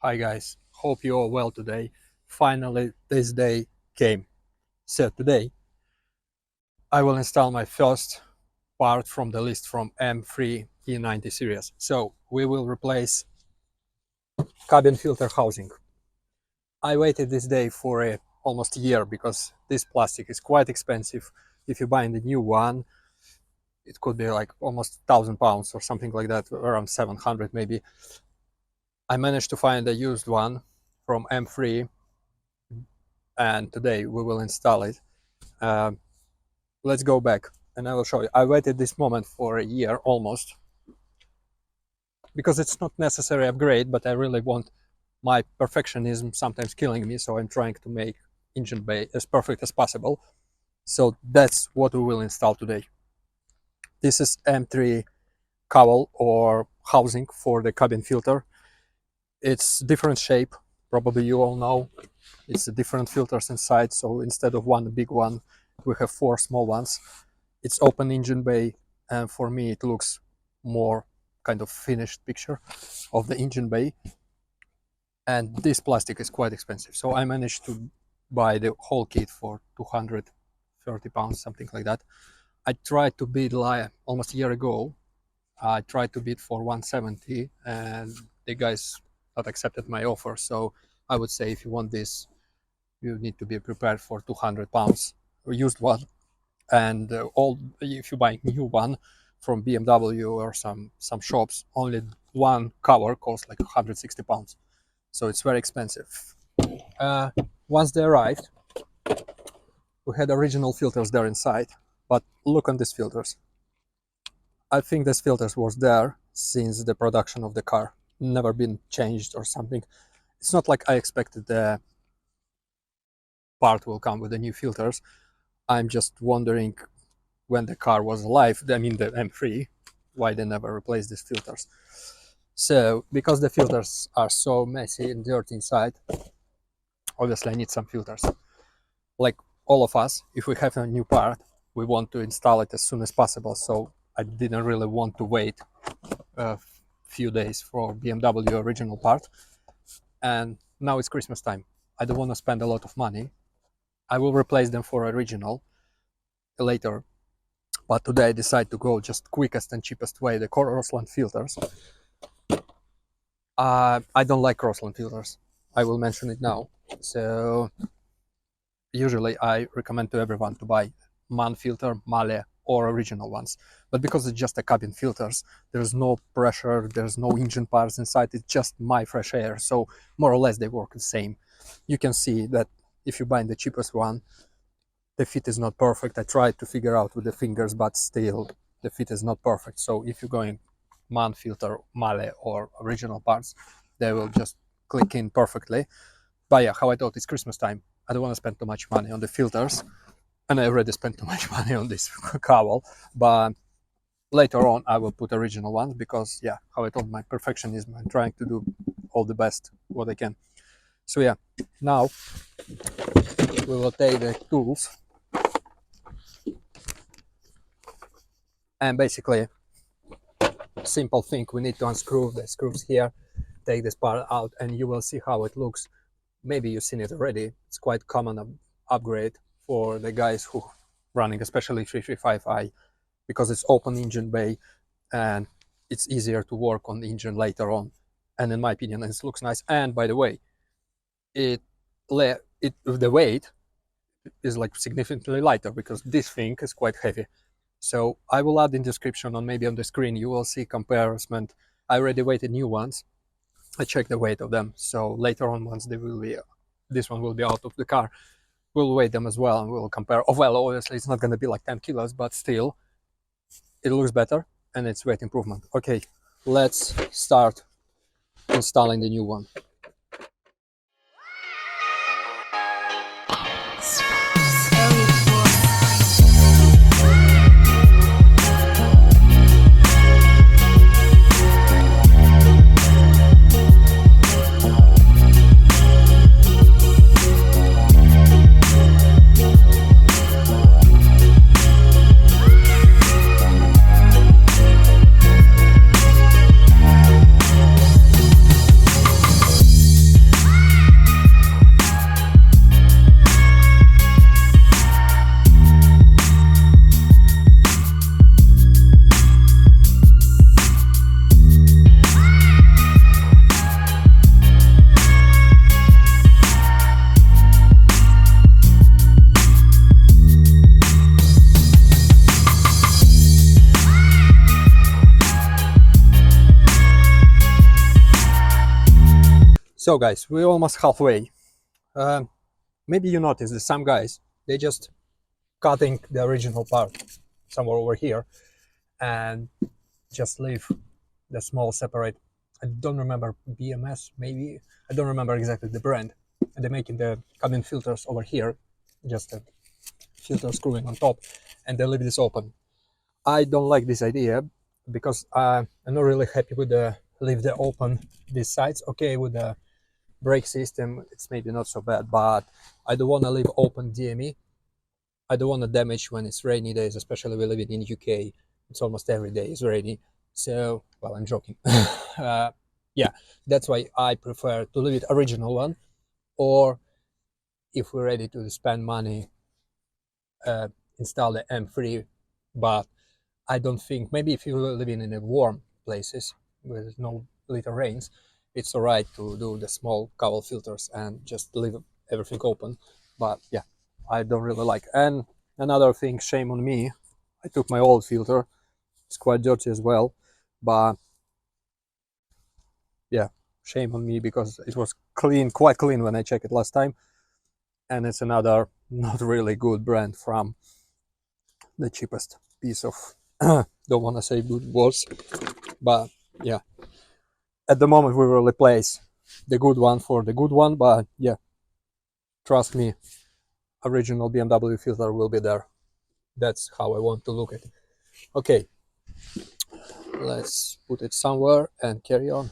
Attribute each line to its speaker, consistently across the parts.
Speaker 1: Hi guys, hope you all well today. Finally this day came. So today I will install my first part from the list from M3 E90 series. So we will replace cabin filter housing. I waited this day for almost a year because this plastic is quite expensive. If you buy the new one, it could be like almost £1,000 or something like that, around 700 maybe. I managed to find a used one from M3 and today we will install it. Let's go back and I will show you. I waited this moment for a year almost because it's not necessary upgrade, but I really want my perfectionism sometimes killing me, so I'm trying to make engine bay as perfect as possible. So that's what we will install today. This is M3 cowl or housing for the cabin filter. It's different shape, probably you all know. It's different filters inside, so instead of one big one, we have 4 small ones. It's open engine bay, and for me it looks more kind of finished picture of the engine bay. And this plastic is quite expensive, so I managed to buy the whole kit for £230, something like that. I tried to bid almost a year ago. I tried to bid for 170 and the guys not accepted my offer. So I would say if you want this, you need to be prepared for £200 or used one. And if you buy a new one from BMW or some shops, only one cover costs like £160. So it's very expensive. Once they arrived, we had original filters there inside, but look on these filters. I think these filters was there since the production of the car, never been changed or something. It's not like I expected the part will come with the new filters. I'm just wondering when the car was alive, I mean the M3, why they never replaced these filters. So because the filters are so messy and dirty inside, obviously I need some filters. Like all of us, if we have a new part, we want to install it as soon as possible. So I didn't really want to wait a few days for BMW original part. And now it's Christmas time. I don't want to spend a lot of money. I will replace them for original later. But today I decided to go just quickest and cheapest way, the Crossland filters. I don't like Crossland filters. I will mention it now. So usually I recommend to everyone to buy MAN filter, Male, or original ones. But because it's just a cabin filters, there's no pressure, there's no engine parts inside, it's just my fresh air. So more or less they work the same. You can see that if you buy the cheapest one, the fit is not perfect. I tried to figure out with the fingers, but still the fit is not perfect. So if you're going MAN filter, Male, or original parts, they will just click in perfectly. But yeah, how I thought it's Christmas time. I don't want to spend too much money on the filters. And I already spent too much money on this cowl. But later on, I will put original ones because, yeah, how I told my perfectionism, I'm trying to do all the best what I can. So yeah, now we will take the tools. And basically, simple thing, we need to unscrew the screws here, take this part out, and you will see how it looks. Maybe you've seen it already. It's quite common upgrade for the guys who running especially 335i because it's open engine bay and it's easier to work on the engine later on. And in my opinion, it looks nice. And by the way, the weight is like significantly lighter because this thing is quite heavy. So I will add in description or maybe on the screen you will see comparison. I already weighted new ones. I checked the weight of them. So later on, once they will be, this one will be out of the car, we'll weigh them as well and we'll compare. Oh, well, obviously it's not going to be like 10 kilos, but still it looks better and it's weight improvement. Okay, let's start installing the new one. So guys, we're almost halfway. Maybe you noticed that some guys, they just cutting the original part somewhere over here and just leave the small separate. I don't remember, BMS maybe, I don't remember exactly the brand, and they're making the cabin filters over here, just a filter screwing on top, and they leave this open. I don't like this idea because I'm not really happy with the leave the open these sides. Okay, with the brake system it's maybe not so bad, but I don't want to leave open DME. I don't want to damage when it's rainy days, especially we live in UK. It's almost every day is rainy. So, well, I'm joking. Yeah, that's why I prefer to leave it original one, or if we're ready to spend money, install the M3. But I don't think, maybe if you're living in a warm places with no little rains, it's all right to do the small cowl filters and just leave everything open. But yeah, I don't really like. And another thing, shame on me, I took my old filter. It's quite dirty as well, but yeah, shame on me because it was clean, quite clean when I checked it last time. And it's another not really good brand from the cheapest piece of don't want to say good words, but yeah, at the moment we will replace the good one for the good one. But yeah, trust me, original BMW filter will be there. That's how I want to look at it. Okay, let's put it somewhere and carry on.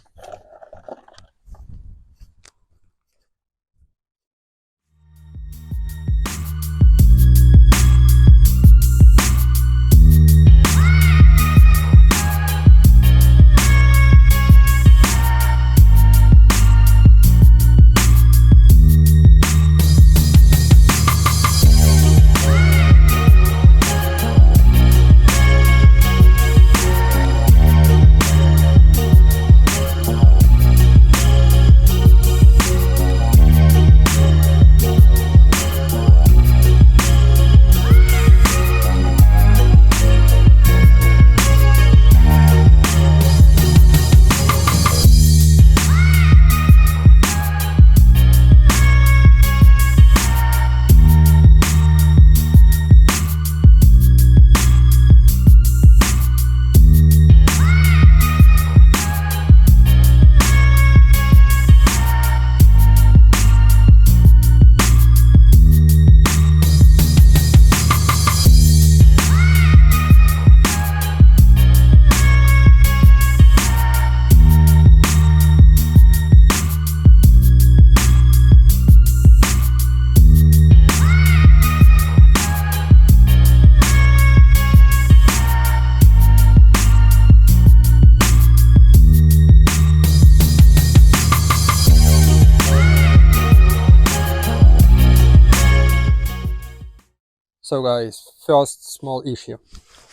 Speaker 1: So guys, first small issue.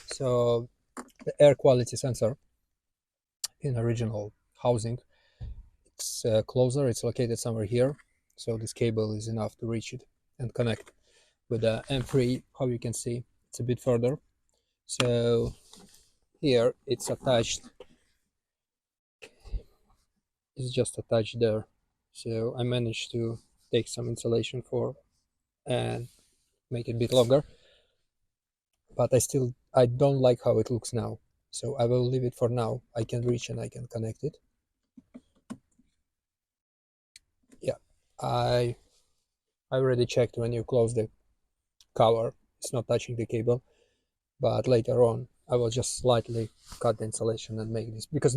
Speaker 1: So the air quality sensor in original housing, it's closer, it's located somewhere here. So this cable is enough to reach it and connect. With the M3, how you can see, it's a bit further. So here it's attached, it's just attached there. So I managed to take some insulation for and make it a bit longer, but I don't like how it looks now, so I will leave it for now. I can reach and I can connect it. Yeah, I already checked when you close the cover, it's not touching the cable, but later on I will just slightly cut the insulation and make this, because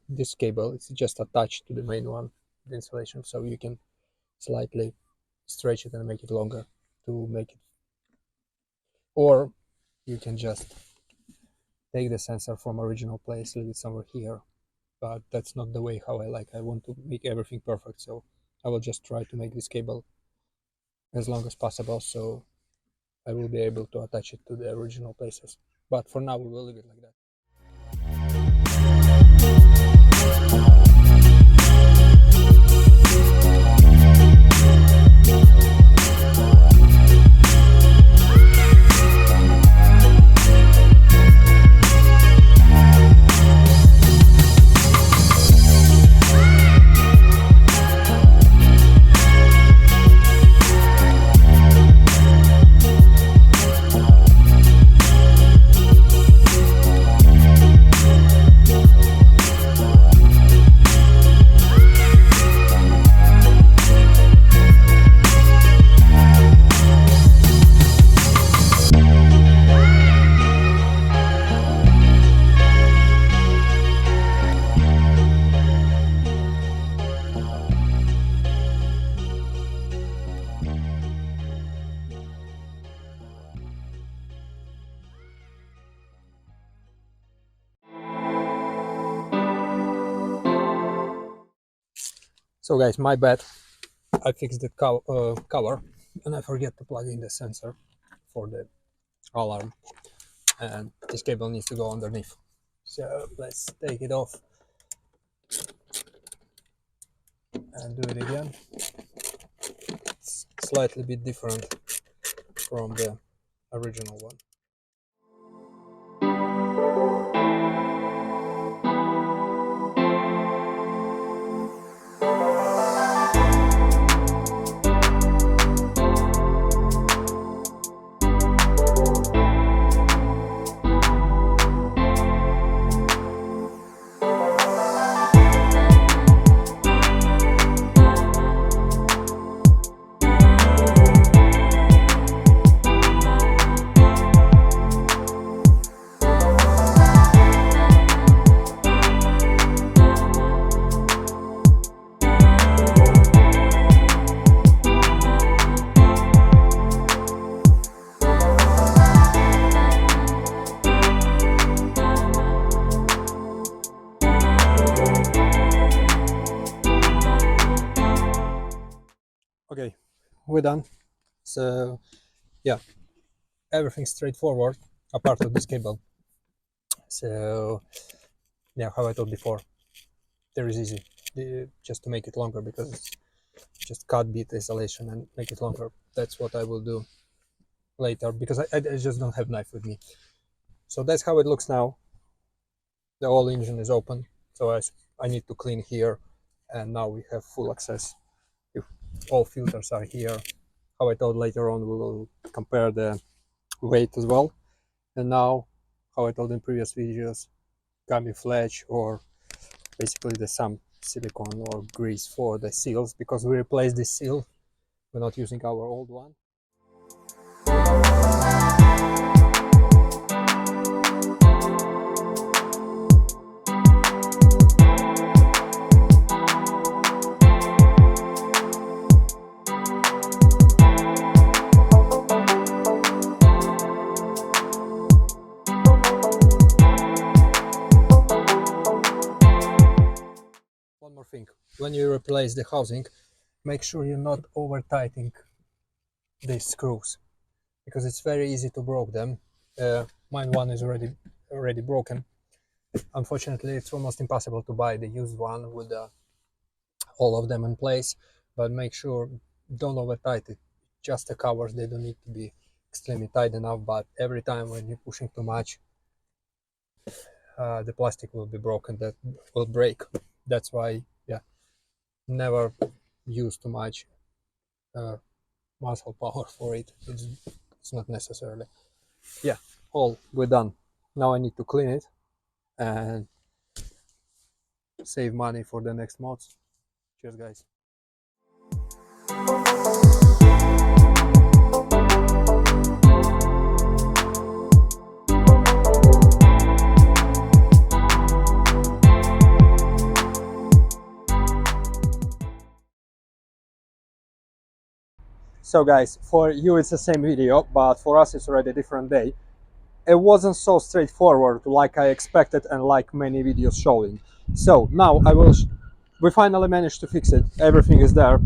Speaker 1: this cable is just attached to the main one, the insulation, so you can slightly stretch it and make it longer to make it, or you can just take the sensor from original place, leave it somewhere here, but that's not the way how I like. I want to make everything perfect, so I will just try to make this cable as long as possible, so I will be able to attach it to the original places. But for now we will leave it like that. So guys, my bad, I fixed the cover and I forget to plug in the sensor for the alarm, and this cable needs to go underneath. So let's take it off and do it again. It's slightly bit different from the original one. Okay, we're done. So yeah, everything's straightforward apart from this cable. So yeah, how I told before, there is easy just to make it longer, because it's just cut bit isolation and make it longer. That's what I will do later, because I just don't have knife with me. So that's how it looks now. The whole engine is open, so I need to clean here, and now we have full access. If all filters are here, how I told, later on we will compare the weight as well. And now, how I told in previous videos, camouflage, or basically the some silicone or grease for the seals, because we replaced the seal, we're not using our old one. One more thing, when you replace the housing, make sure you're not over tightening these screws, because it's very easy to break them. Mine one is already broken. Unfortunately, it's almost impossible to buy the used one with all of them in place, but make sure don't over tighten it. Just the covers, they don't need to be extremely tight enough, but every time when you're pushing too much, the plastic will be broken, that will break. That's why, yeah, never use too much muscle power for it. It's not necessarily. Yeah, all we're done. Now I need to clean it and save money for the next mods. Cheers, guys. So guys, for you it's the same video, but for us it's already a different day. It wasn't so straightforward like I expected and like many videos showing. So now we finally managed to fix it. Everything is there.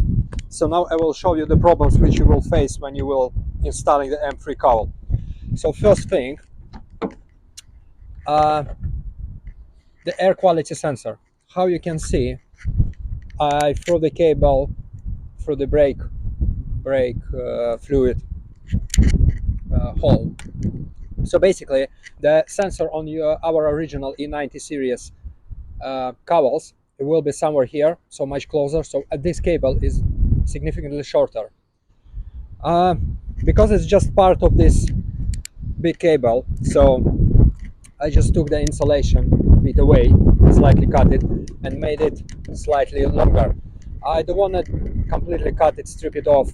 Speaker 1: So now I will show you the problems which you will face when you will installing the M3 cowl. So first thing, the air quality sensor. How you can see, I threw the cable through the brake fluid hole. So basically, the sensor on our original E90 series cowls, it will be somewhere here, so much closer. So this cable is significantly shorter. Because it's just part of this big cable, so I just took the insulation bit away, slightly cut it, and made it slightly longer. I don't want to completely cut it, strip it off,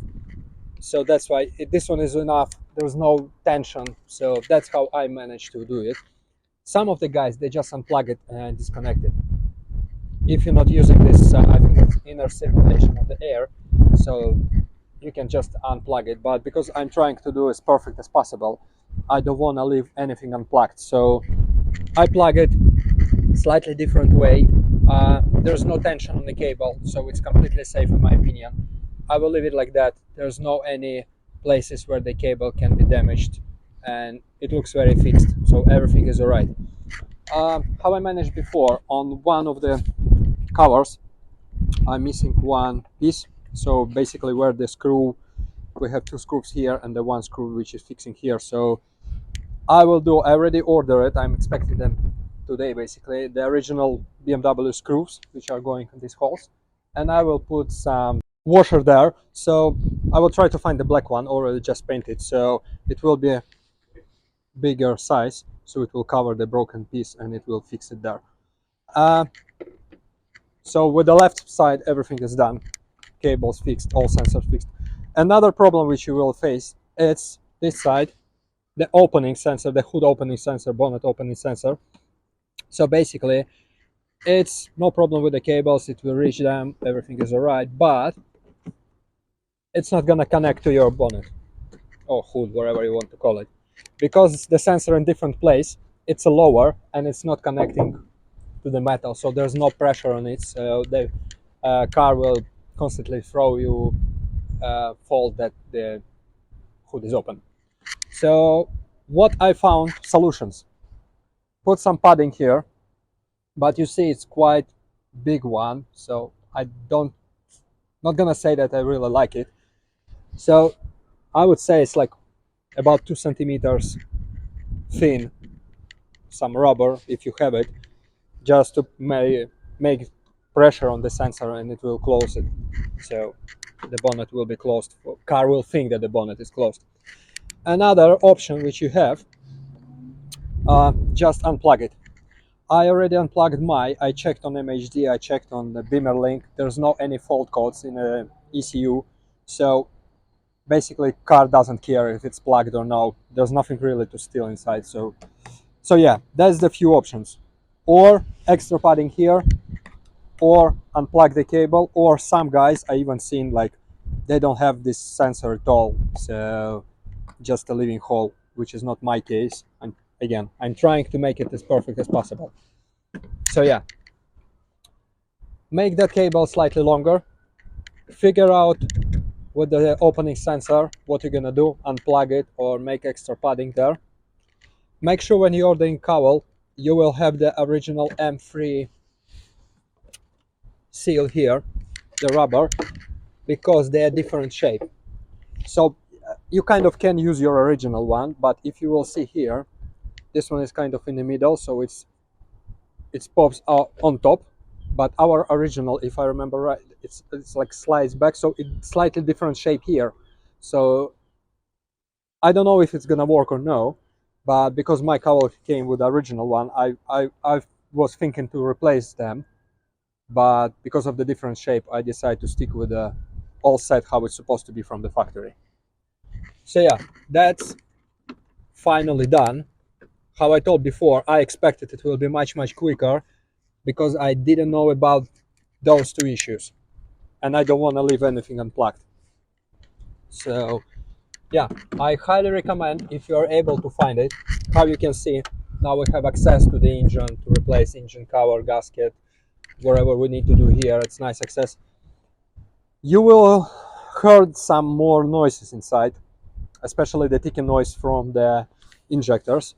Speaker 1: so that's why this one is enough. There's no tension, so that's how I managed to do it. Some of the guys, they just unplug it and disconnect it. If you're not using this, I think it's inner circulation of the air, so you can just unplug it. But because I'm trying to do as perfect as possible, I don't want to leave anything unplugged, so I plug it slightly different way. There's no tension on the cable, so it's completely safe in my opinion. I will leave it like that. There's no any places where the cable can be damaged, and it looks very fixed, so everything is alright. How I managed before, on one of the covers I'm missing one piece, so basically where the screw, we have two screws here and the one screw which is fixing here. So I already order it, I'm expecting them today, basically the original BMW screws which are going in these holes, and I will put some washer there. So I will try to find the black one, already just painted, so it will be a bigger size, so it will cover the broken piece and it will fix it there. So with the left side everything is done, cables fixed, all sensors fixed. Another problem which you will face, it's this side, the opening sensor, the hood opening sensor, bonnet opening sensor. So basically it's no problem with the cables, it will reach them, everything is alright, but it's not gonna connect to your bonnet or hood, whatever you want to call it, because the sensor in different place, it's a lower and it's not connecting to the metal, so there's no pressure on it, so the car will constantly throw you fault that the hood is open. So what I found, solutions: put some padding here, but you see it's quite big one, so I don't, not gonna say that I really like it. So I would say it's like about 2 centimeters thin, some rubber if you have it, just to make pressure on the sensor and it will close it, so the bonnet will be closed. Car will think that the bonnet is closed. Another option which you have, just unplug it. I already unplugged I checked on MHD, I checked on the Beamer Link, there's no any fault codes in the ECU, so basically car doesn't care if it's plugged or no, there's nothing really to steal inside. So yeah, that's the few options: or extra padding here, or unplug the cable, or some guys I even seen like they don't have this sensor at all, so just a living hole, which is not my case. And again, I'm trying to make it as perfect as possible. So yeah, make that cable slightly longer, figure out with the opening sensor what you're gonna do, unplug it or make extra padding there. Make sure when you're ordering cowl you will have the original M3 seal here, the rubber, because they are different shape. So you kind of can use your original one, but if you will see here, this one is kind of in the middle, so it pops out on top. But our original, if I remember right, it's like slides back, so it's slightly different shape here. So I don't know if it's gonna work or no, but because my cowl came with the original one, I was thinking to replace them, but because of the different shape I decided to stick with the all set how it's supposed to be from the factory. So yeah, that's finally done. How I told before, I expected it will be much quicker because I didn't know about those two issues and I don't want to leave anything unplugged. So yeah, I highly recommend, if you are able to find it. How you can see, now we have access to the engine to replace engine cover, gasket, whatever we need to do here. It's nice access. You will heard some more noises inside, especially the ticking noise from the injectors,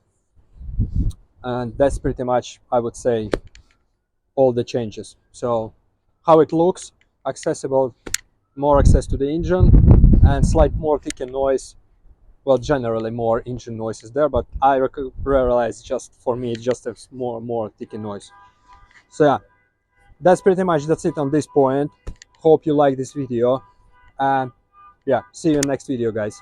Speaker 1: and that's pretty much, I would say, all the changes. So how it looks, accessible, more access to the engine, and slight more ticking noise. Well, generally more engine noise is there, but I realize just for me, it just has more ticking noise. So yeah, that's it on this point. Hope you like this video, and yeah, see you in the next video, guys.